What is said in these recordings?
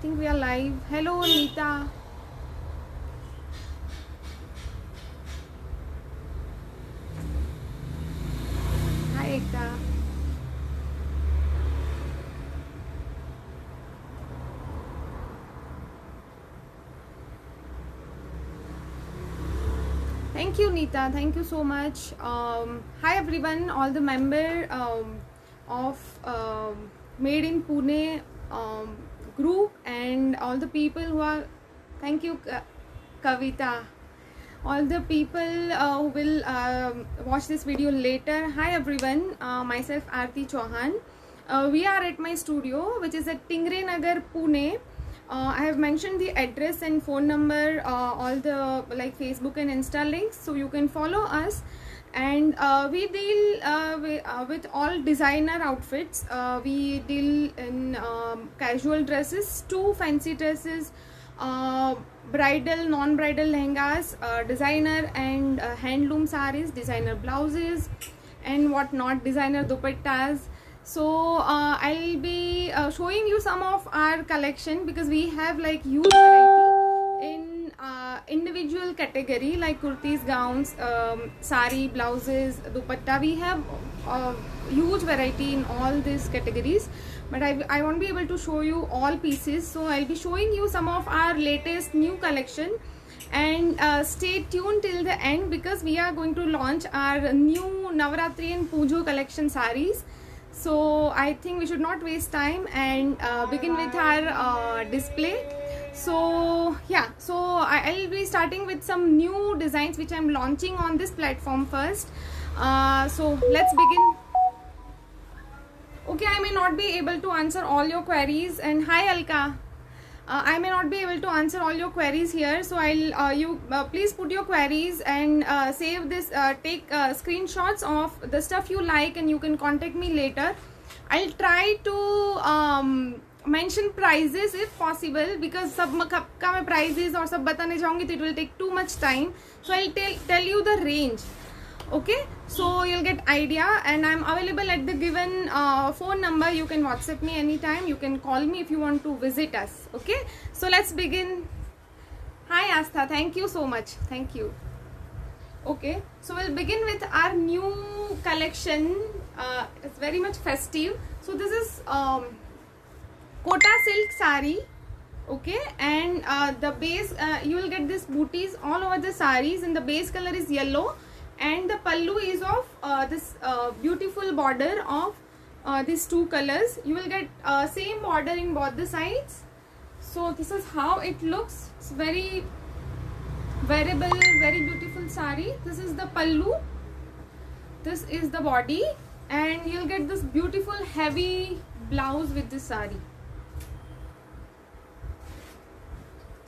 think we are live. Hello, Neeta. Hi, Ekta. Thank you, Neeta. Thank you so much. Hi, everyone. All the member of Made in Pune group and all the people who are. Thank you, Kavita. All the people who will watch this video later. Hi, everyone. Myself, Aarti Chauhan. We are at my studio, which is at Tingre Nagar, Pune. I have mentioned the address and phone number, all the like Facebook and Insta links, so you can follow us. And we deal with all designer outfits. We deal in casual dresses to fancy dresses, bridal, non-bridal lehengas, designer and handloom saris, designer blouses, and whatnot, designer dupattas. So I'll be showing you some of our collection because we have like huge variety in individual category like kurtis, gowns, sari, blouses, dupatta. We have huge variety in all these categories, but I won't be able to show you all pieces. So I'll be showing you some of our latest new collection, and stay tuned till the end because we are going to launch our new Navaratri and Pujo collection saris. So I think we should not waste time and begin with our display. So yeah, so I'll be starting with some new designs which I'm launching on this platform first. So let's begin. Okay, I may not be able to answer all your queries, and hi Alka. I may not be able to answer all your queries here, so I'll please put your queries and save this, take screenshots of the stuff you like, and you can contact me later. I'll try to mention prices if possible because सब का मैं prices और सब बताने जाऊँगी तो it will take too much time. So I'll tell you the range. Okay, so you'll get idea, and I'm available at the given phone number. You can WhatsApp me anytime, you can call me if you want to visit us. Okay, so let's begin. Hi Astha, thank you so much, thank you. Okay, so we'll begin with our new collection. It's very much festive. So this is Kota silk sari. Okay, and the base you will get this booties all over the saris, and the base color is yellow, and the pallu is of this beautiful border of these two colors. You will get same border in both the sides. So this is how it looks. It's very wearable, very beautiful sari. This is the pallu, this is the body, and you'll get this beautiful heavy blouse with this sari.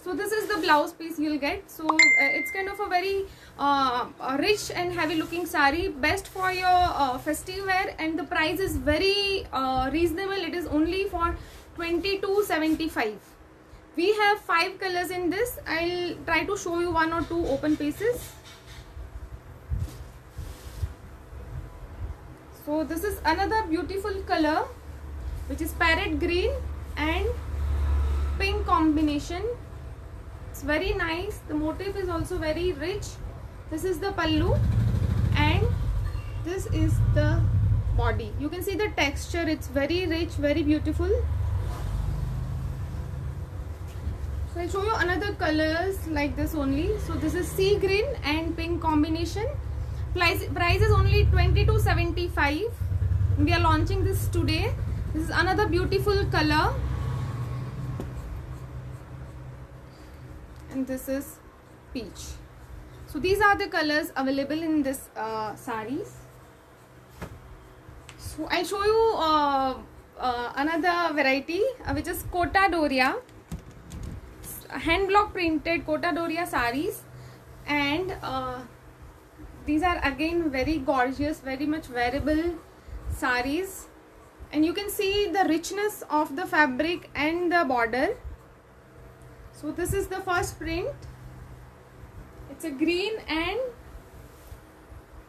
So this is the blouse piece you'll get. So it's kind of a very rich and heavy looking sari, best for your festive wear, and the price is very reasonable. It is only for 22.75. We have 5 colors in this. I'll try to show you 1 or 2 open pieces. So this is another beautiful color, which is parrot green and pink combination. It's very nice. The motif is also very rich. This is the pallu, and this is the body. You can see the texture. It's very rich, very beautiful. So I'll show you another colors like this only. So this is sea green and pink combination. Price is only 22.75. We are launching this today. This is another beautiful color. And this is peach. So these are the colors available in this saris. So I'll show you another variety which is Kota Doria, hand block printed Kota Doria saris, and these are again very gorgeous, very much wearable saris, and you can see the richness of the fabric and the border. So this is the first print. It's a green and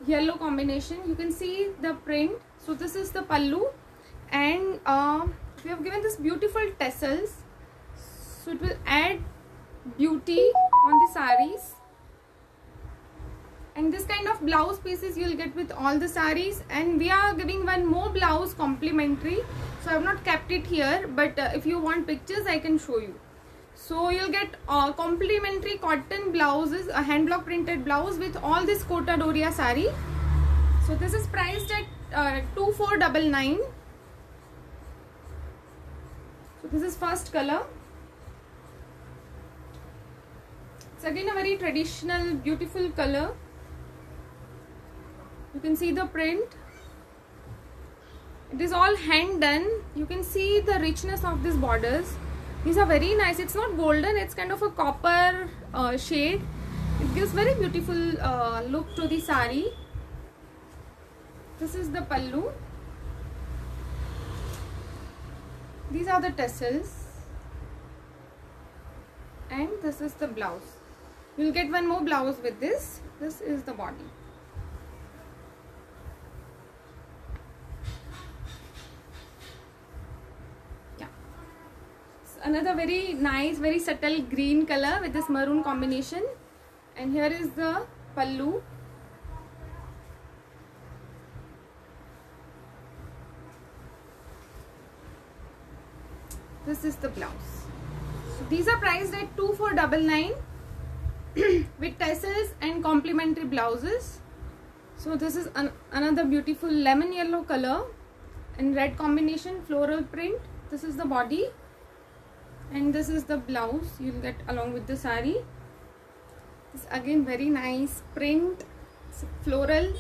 yellow combination. You can see the print. So this is the pallu, and we have given this beautiful tassels. so it will add beauty on the sarees. And this kind of blouse pieces you will get with all the sarees, and we are giving one more blouse complimentary, so I have not kept it here, but if you want pictures I can show you. So you'll get complimentary cotton blouses, a hand block printed blouse with all this Kota Doria sari. So this is priced at 2499. So this is first color. It's again a very traditional beautiful color. You can see the print. It is all hand done. You can see the richness of these borders. These are very nice. It's not golden, it's kind of a copper shade. It gives very beautiful look to the sari. This is the pallu. These are the tassels. And this is the blouse. You will get one more blouse with this. This is the body. Another very nice, very subtle green color with this maroon combination, and here is the pallu. This is the blouse. So these are priced at 2499 with tassels and complimentary blouses. So this is another beautiful lemon yellow color and red combination, floral print. This is the body. And this is the blouse you will get along with the sari. This again very nice print, it's floral,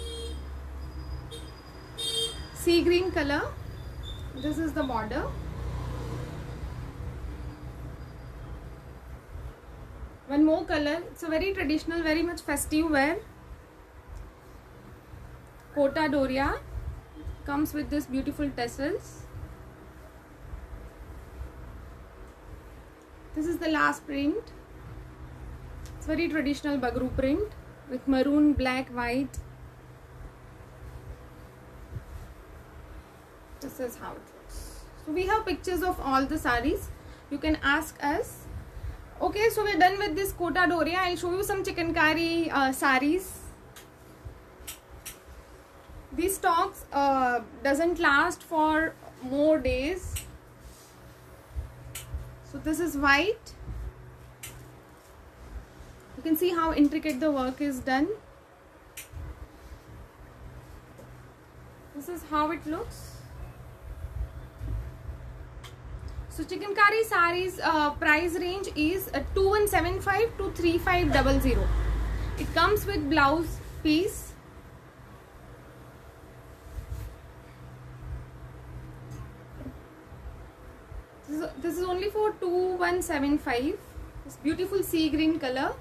sea green color. This is the border. One more color. It's a very traditional, very much festive wear. Kota Doria comes with this beautiful tassels. This is the last print. It's very traditional Bagru print with maroon, black, white. This is how it looks. So we have pictures of all the saris. You can ask us. Okay, so we're done with this Kota Doria. I'll show you some chikankari saris. These stocks doesn't last for more days. So this is white. You can see how intricate the work is done. This is how it looks. So chikankari saris price range is 2175 to 3500. It comes with blouse piece. This is only for 2175. This beautiful sea green color.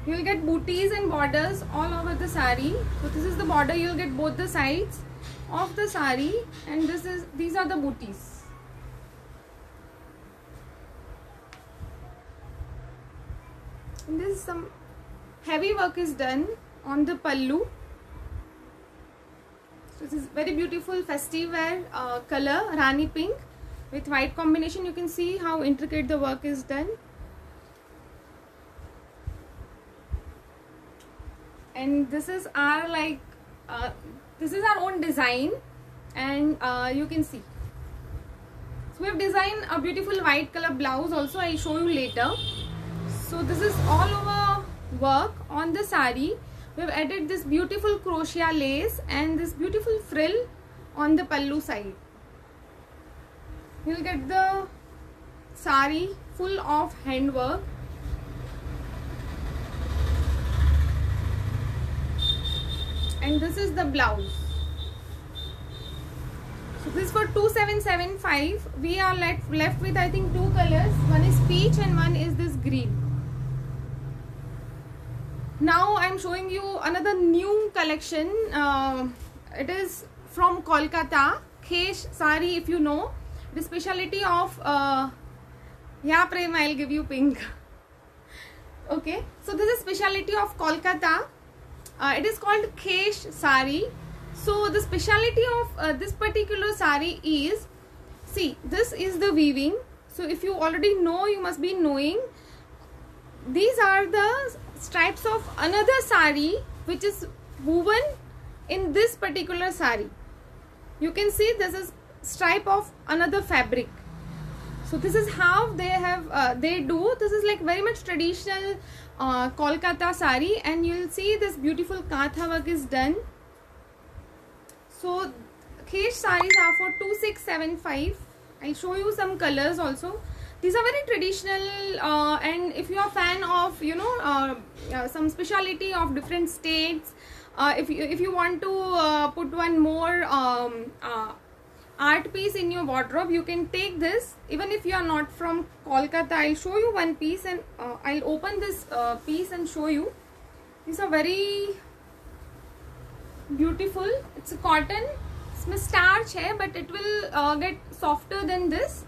You will get booties and borders all over the sari. So this is the border. You will get both the sides of the sari, and these are the booties. And this is some heavy work is done on the pallu. This is very beautiful festive wear color, Rani pink with white combination. You can see how intricate the work is done. And this is our this is our own design, and you can see. So we have designed a beautiful white color blouse also. I'll show you later. So this is all over work on the sari. We have added this beautiful crochet lace and this beautiful frill on the pallu side. You will get the sari full of handwork. And this is the blouse. So this is for 2775. We are left with I think two colors. One is peach and one is this green. Now I am showing you another new collection. It is from Kolkata. Khesh sari, if you know. The speciality of yeah, Prem, I'll give you pink. Okay, so this is speciality of Kolkata. It is called Khesh sari. So the speciality of this particular sari is See, this is the weaving. So if you already know, you must be knowing. These are the stripes of another sari which is woven in this particular sari. You can see this is stripe of another fabric. So this is how they have they do. This is like very much traditional Kolkata sari, and you will see this beautiful katha work is done. So Khesh saris are for 2675. I'll show you some colors also. These are very traditional, and if you are a fan of some speciality of different states, if you want to put one more art piece in your wardrobe, you can take this. Even if you are not from Kolkata, I'll show you one piece, and I'll open this piece and show you. These are very beautiful. It's a cotton. इसमें starch है, but it will get softer than this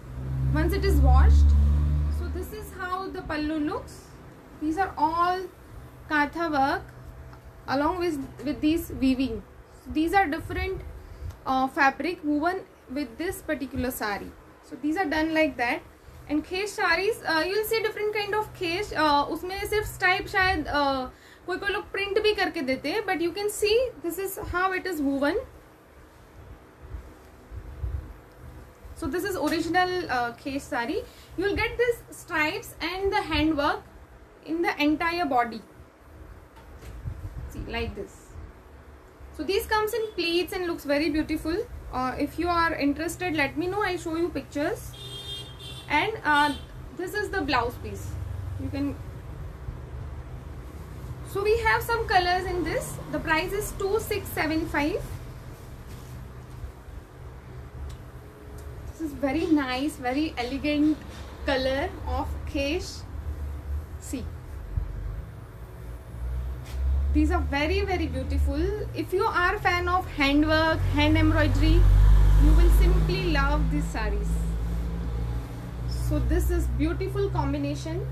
once it is washed. So this is how the pallu looks. These are all katha work along with these weaving. So these are different fabric woven with this particular sari. So these are done like that. And khesh saris, you will see different kind of khesh. उसमें सिर्फ stripe शायद कोई लोग print भी करके देते हैं, but you can see this is how it is woven. So this is original khesh sari. You will get this stripes and the handwork in the entire body. See, like this. So these comes in pleats and looks very beautiful. If you are interested, let me know. I'll show you pictures. And this is the blouse piece. You can. So we have some colors in this. The price is 2675. This is very nice, very elegant color of khesh. See, these are very, very beautiful. If you are a fan of handwork, hand embroidery, you will simply love these saris. So this is beautiful combination.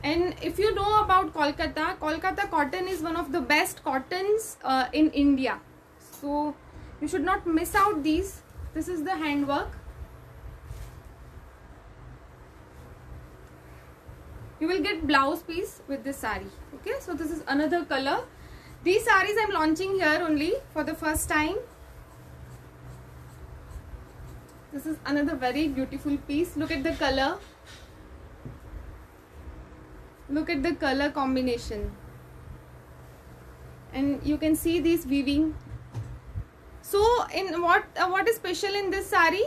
And if you know about Kolkata, Kolkata cotton is one of the best cottons in India. So you should not miss out these. This is the handwork. You will get blouse piece with this sari. Okay, so this is another color. These saris I'm launching here only for the first time. This is another very beautiful piece. Look at the color. Look at the color combination. And you can see these weaving. So in what is special in this sari?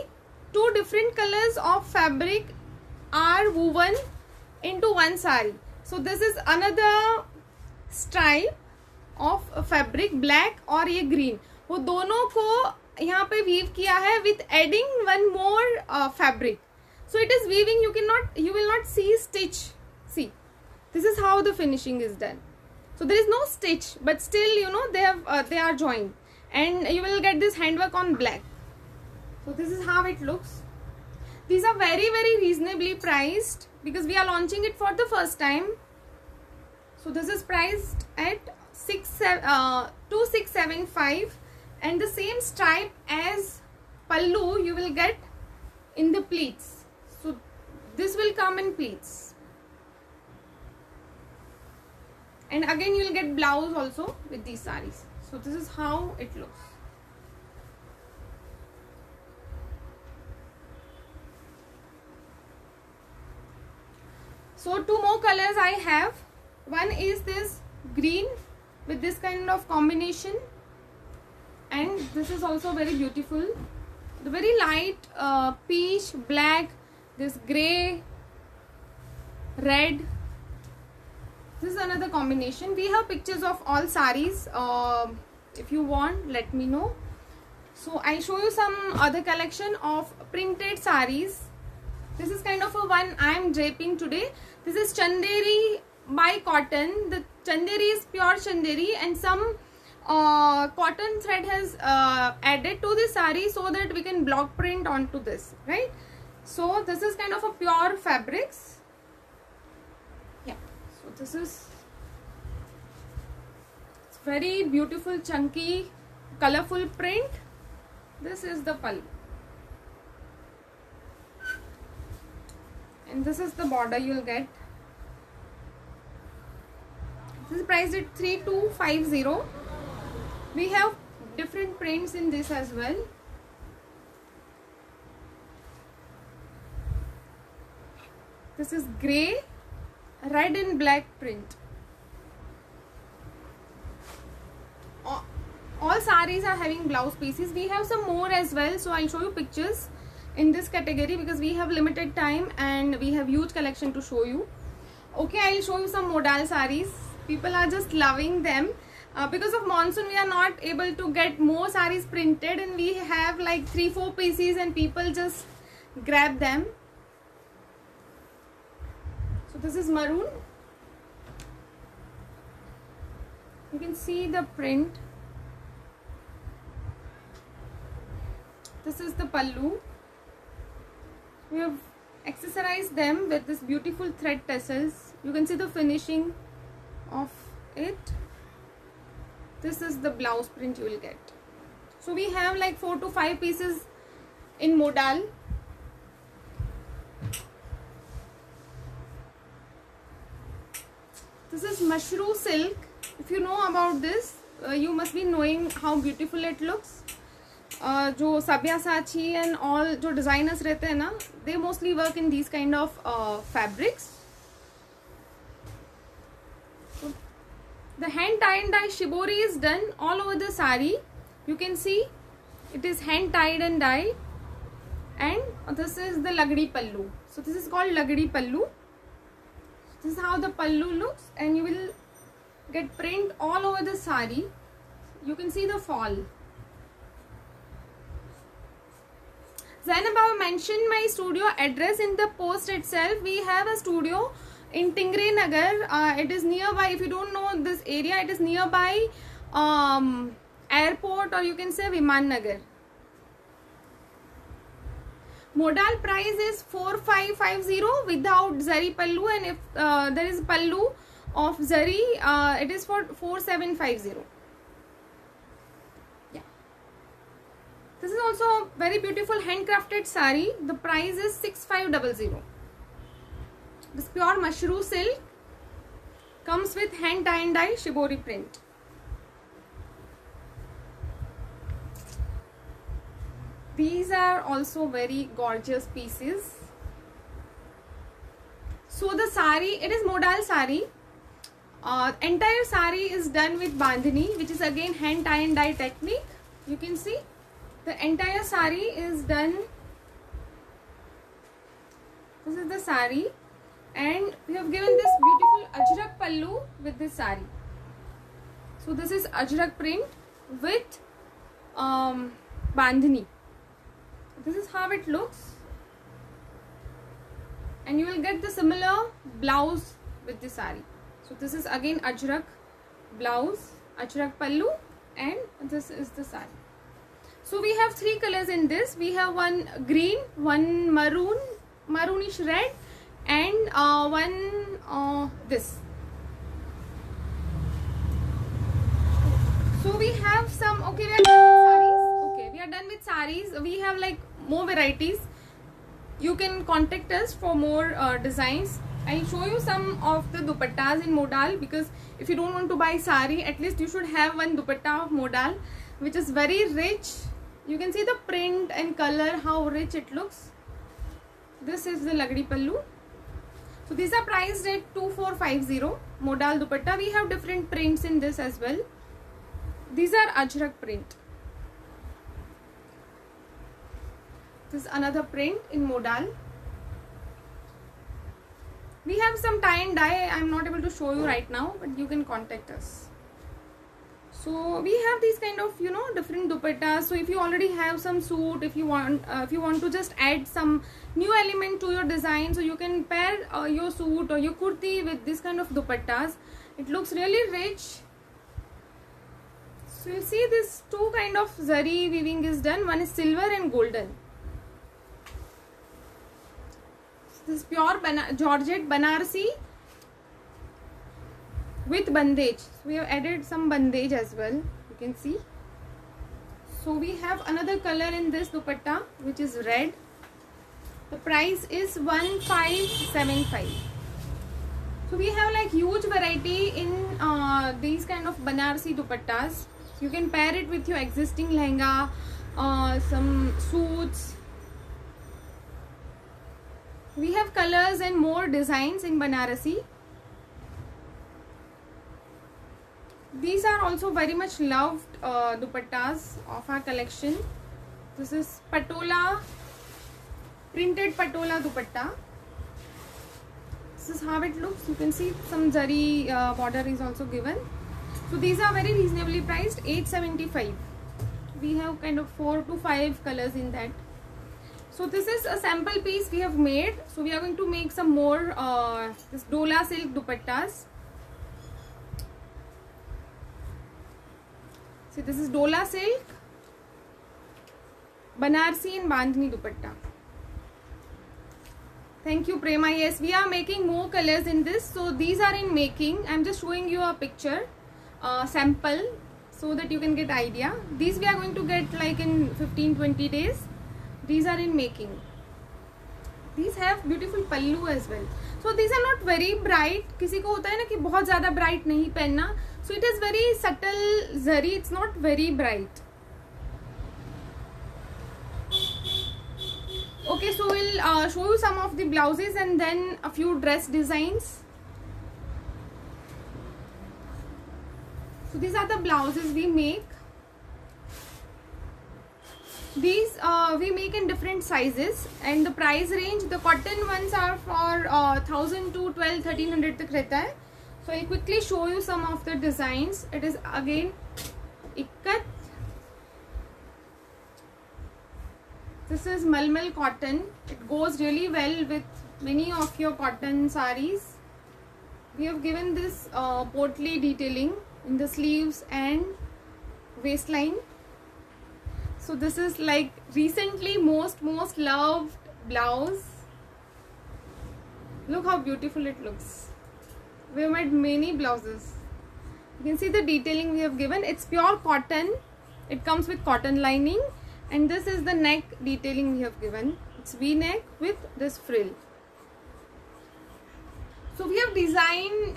Two different colors of fabric are woven into one sari. So this is another stripe of fabric, black और ये green. वो दोनों को यहाँ पे weave किया है with adding one more fabric. So it is weaving. You will not see stitch. See, this is how the finishing is done. So there is no stitch, but still they are joined. And you will get this handwork on black. So this is how it looks. These are very, very reasonably priced because we are launching it for the first time. So this is priced at 2675, and the same stripe as pallu you will get in the pleats. So this will come in pleats. And again you will get blouse also with these saris. So this is how it looks. So two more colors I have. One is this green with this kind of combination, and this is also very beautiful. The very light peach, black, this grey, red. This is another combination. We have pictures of all saris. If you want, let me know. So I'll show you some other collection of printed saris. This is kind of a one I am draping today. This is Chanderi by cotton. The Chanderi is pure Chanderi, and some cotton thread has added to the sari so that we can block print onto this, right? So this is kind of a pure fabrics. Yeah. So this is very beautiful, chunky, colorful print. This is the pallu, and this is the border you'll get. This is priced at 3250. We have different prints in this as well. This is grey, red and black print. All sarees are having blouse pieces. We have some more as well, so I'll show you pictures in this category because we have limited time and we have huge collection to show you. Okay, I'll show you some modal sarees. People are just loving them. Because of monsoon, we are not able to get more sarees printed, and we have like 3-4 pieces and people just grab them. So this is maroon. You can see the print. This is the pallu. We have accessorized them with this beautiful thread tassels. You can see the finishing of it. This is the blouse print you will get. So we have like 4 to 5 pieces in modal. This is mushroom silk. If you know about this, you must be knowing how beautiful it looks. जो Sabyasachi and all जो designers रहते हैं ना, they mostly work in these kind of fabrics. So, the hand tie and dye shibori is done all over the sari. You can see it is hand tied and dyed, and this is the lagdi pallu. So this is called lagdi pallu. This is how the pallu looks, and you will get print all over the sari. You can see the fall. Zainab, I mentioned my studio address in the post itself. We have a studio in Tingre Nagar. It is nearby. If you don't know this area, it is nearby airport, or you can say Viman Nagar. Modal price is 4550 without zari pallu, and if there is pallu of zari, it is for 4750. This is also a very beautiful handcrafted sari. The price is 6500. This pure mushroom silk comes with hand tie and dye shibori print. These are also very gorgeous pieces. So the sari, it is modal sari. Entire sari is done with bandhani, which is again hand tie and dye technique. You can see the entire sari is done. This is the sari, and we have given this beautiful ajrak pallu with this sari. So this is ajrak print with bandhani. This is how it looks, and you will get the similar blouse with the sari. So this is again ajrak blouse, ajrak pallu, and this is the sari. So we have 3 colors in this. We have one green, one maroon, maroonish red, and one this. So we have some. Okay, we are done with sarees. Okay, we are done with sarees. We have like more varieties. You can contact us for more designs. I'll show you some of the dupattas in modal, because if you don't want to buy sari, at least you should have one dupatta of modal, which is very rich. You can see the print and color, how rich it looks. This is the lagdi pallu. So these are priced at 2450 modal dupatta. We have different prints in this as well. These are ajrak print. This is another print in modal. We have some tie and dye. I am not able to show you right now, but you can contact us. So we have these kind of, you know, different dupattas. So if you already have some suit, if you want to just add some new element to your design, so you can pair your suit or your kurti with this kind of dupattas. It looks really rich. So you see this 2 kind of zari weaving is done. One is silver and golden. This is pure Georgette Banarsi with bandage. So we have added some bandage as well. You can see. So we have another color in this dupatta, which is red. The price is 1575. So we have like huge variety in these kind of Banarasi dupattas. You can pair it with your existing lehenga, some suits. We have colors and more designs in Banarasi. These are also very much loved dupattas of our collection. This is patola, printed patola dupatta. This is how it looks. You can see some zari border is also given. So these are very reasonably priced, 875. We have kind of 4 to 5 colors in that. So this is a sample piece we have made. So we are going to make some more this Dola silk dupattas. So this is Dola silk, Banarsi and Bandhani dupatta. Thank you, Prema. Yes, we are making more colors in this. So these are in making. I'm just showing you a picture, sample, so that you can get idea. These we are going to get like in 15-20 days. These are in making. These have beautiful pallu as well. So these are not very bright. किसी को होता है ना कि बहुत ज़्यादा bright नहीं पहनना. So it is very subtle zari. It's not very bright. Okay, so we'll show you some of the blouses and then a few dress designs. So these are the blouses we make. These we make in different sizes, and the price range, the cotton ones are for 1000 to 1200-1300 tak rehta hai. So I'll quickly show you some of the designs. It is again ikkat. This is Malmal cotton. It goes really well with many of your cotton saris. We have given this portly detailing in the sleeves and waistline. So this is like recently most loved blouse. Look how beautiful it looks. We have made many blouses. You can see the detailing we have given. It's pure cotton. It comes with cotton lining. And this is the neck detailing we have given. It's V-neck with this frill. So we have designed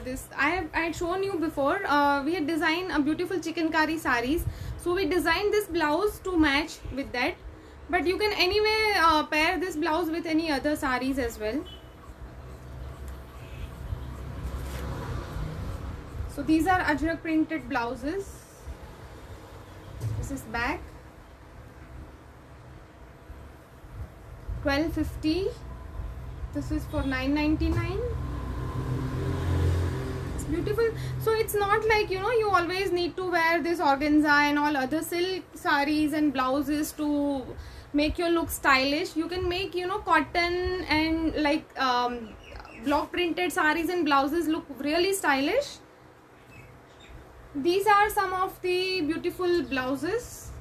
this. I had shown you before. We had designed a beautiful chikankari saris. So we designed this blouse to match with that. But you can anyway pair this blouse with any other saris as well. So these are ajrak printed blouses. This is back. 1250. This is for 999. It's beautiful. So it's not like, you know, you always need to wear this organza and all other silk saris and blouses to make your look stylish. You can make, you know, cotton and like block printed saris and blouses look really stylish. These are some of the beautiful blouses.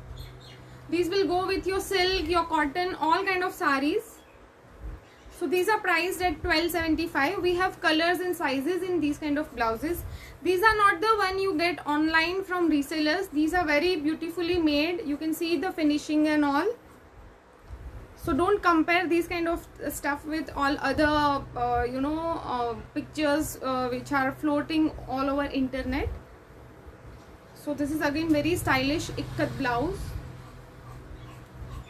These will go with your silk, your cotton, all kind of saris. So these are priced at 1275. We have colors and sizes in these kind of blouses. These are not the one you get online from resellers. These are very beautifully made. You can see the finishing and all. So don't compare these kind of stuff with all other, pictures which are floating all over internet. So this is again very stylish ikkat blouse.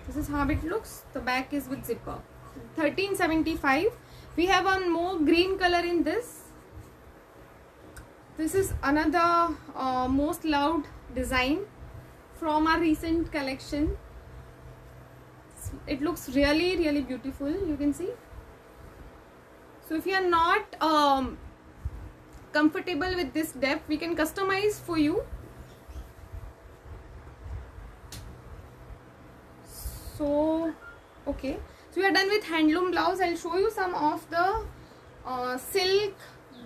This is how it looks. The back is with zipper. 1375. We have one more green color in this. This is another most loved design from our recent collection. It looks really beautiful. You can see. So if you are not comfortable with this depth, we can customize for you. So okay, so we are done with handloom blouse. I'll show you some of the silk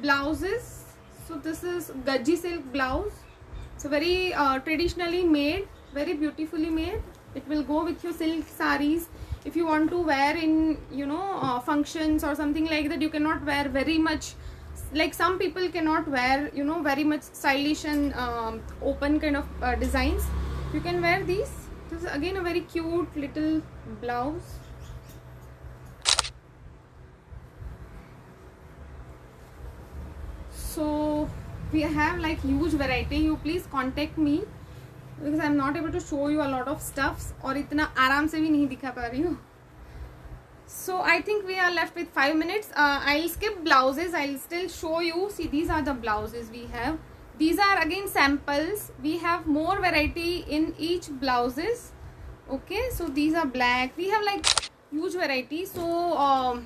blouses. So this is Gajji silk blouse. It's very traditionally made, very beautifully made. It will go with your silk saris. If you want to wear in, functions or something like that, you cannot wear very much, like some people cannot wear, very much stylish and open kind of designs. You can wear these. This is again a very cute little blouse. So we have like huge variety. You please contact me because I'm not able to show you a lot of stuffs और इतना आराम से भी नहीं दिखा पा रही हूँ. So I think we are left with 5 minutes. I'll skip blouses. I'll still show you. See, these are the blouses we have. These are again samples. We have more variety in each blouses. Okay, so these are black. We have like huge variety. So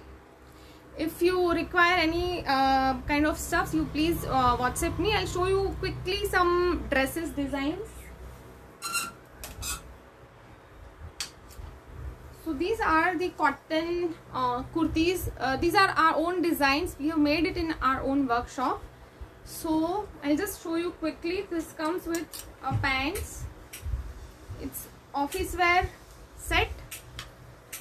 if you require any kind of stuffs, you please WhatsApp me. I'll show you quickly some dresses designs. So these are the cotton kurtis. These are our own designs. We have made it in our own workshop. So I'll just show you quickly. This comes with pants. It's office wear set.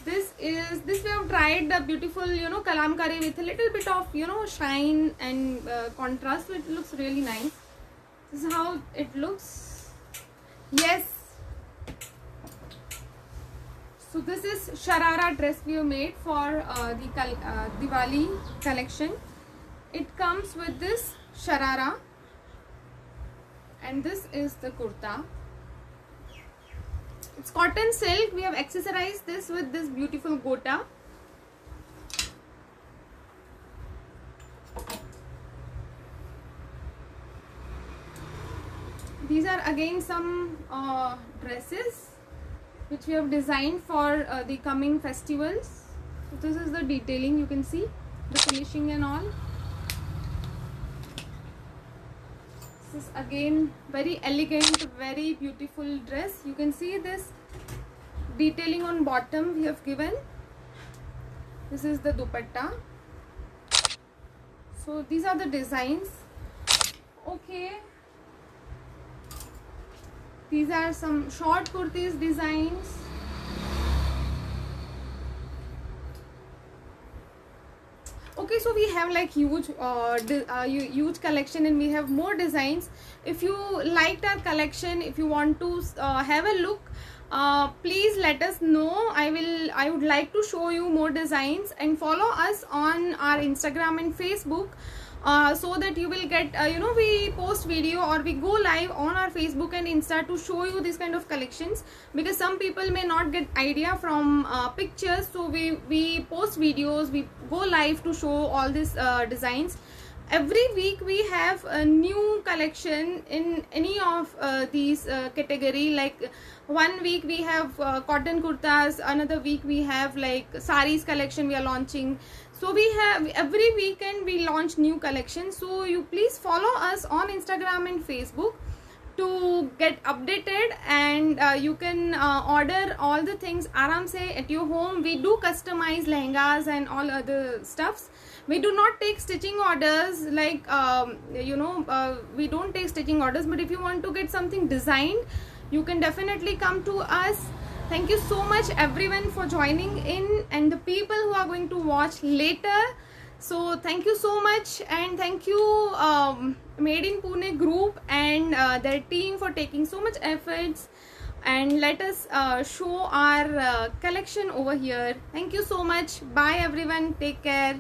This we have tried the beautiful, you know, kalamkari with a little bit of, you know, shine and contrast. So it looks really nice. This is how it looks. Yes. So this is sharara dress we have made for the Diwali collection. It comes with this sharara and this is the kurta. It's cotton silk. We have accessorized this with this beautiful gota. These are again some dresses which we have designed for the coming festivals. So this is the detailing. You can see the finishing and all. This is again very elegant, very beautiful dress. You can see this detailing on bottom we have given. This is the dupatta. So these are the designs. Okay. These are some short kurtis designs. Okay, so we have like huge huge collection and we have more designs. If you liked our collection, if you want to have a look, please let us know. I would like to show you more designs, and follow us on our Instagram and Facebook. So that you will get you know, we post video or we go live on our Facebook and Insta to show you this kind of collections, because some people may not get idea from pictures. So we post videos, we go live to show all these designs. Every week we have a new collection in any of these category. Like 1 week we have cotton kurtas, another week we have like saris collection we are launching. So we have every weekend we launch new collections. So you please follow us on Instagram and Facebook to get updated, and you can order all the things aram se at your home. We do customize lehengas and all other stuffs. We do not take stitching orders, like you know, we don't take stitching orders. But if you want to get something designed, you can definitely come to us. Thank you so much everyone for joining in, and the people who are going to watch later. So thank you so much, and thank you Made in Pune group and their team for taking so much efforts and let us show our collection over here. Thank you so much. Bye everyone. Take care.